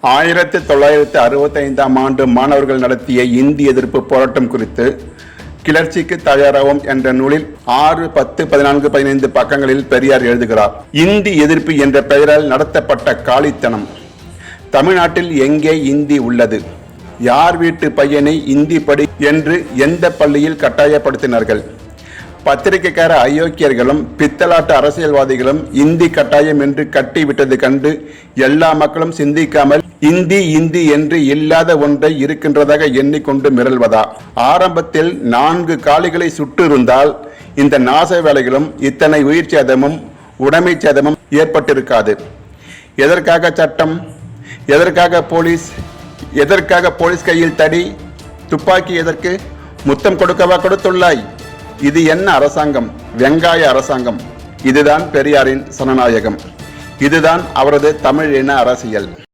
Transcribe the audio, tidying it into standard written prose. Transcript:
1965ஆம் ஆண்டு மாணவர்கள் நடத்திய இந்தி எதிர்ப்பு போராட்டம் குறித்து கிளர்ச்சிக்கு தயாராகும் என்ற நூலில் 6, 10, 14, 15 பக்கங்களில் பெரியார் எழுதுகிறார். இந்தி எதிர்ப்பு என்ற பெயரால் நடத்தப்பட்ட காலித்தனம். தமிழ்நாட்டில் எங்கே இந்தி உள்ளது? யார் வீட்டு பையனை இந்தி படி என்று எந்த பள்ளியில் கட்டாயப்படுத்தினார்கள்? பத்திரிகைக்கார அயோக்கியர்களும் பித்தலாட்டு அரசியல்வாதிகளும் இந்தி கட்டாயம் என்று கட்டிவிட்டது கண்டு எல்லா மக்களும் சிந்திக்காமல் இந்தி என்று இல்லாத ஒன்றை இருக்கின்றதாக எண்ணிக்கொண்டு மிரள்வதா? ஆரம்பத்தில் 4 காளிகளை சுட்டிருந்தால் இந்த நாச வேலைகளும் இத்தனை உயிர் சேதமும் உடைமை சேதமும் ஏற்பட்டிருக்காது. எதற்காக சட்டம்? எதற்காக போலீஸ்? எதற்காக போலீஸ் கையில் தடி துப்பாக்கி? எதற்கு? முத்தம் கொடுக்கவா கொடுத்துள்ளாய்? இது என்ன அரசாங்கம்? வெங்காய அரசாங்கம். இதுதான் பெரியாரின் சனநாயகம். இதுதான் அவரது தமிழ் இன அரசியல்.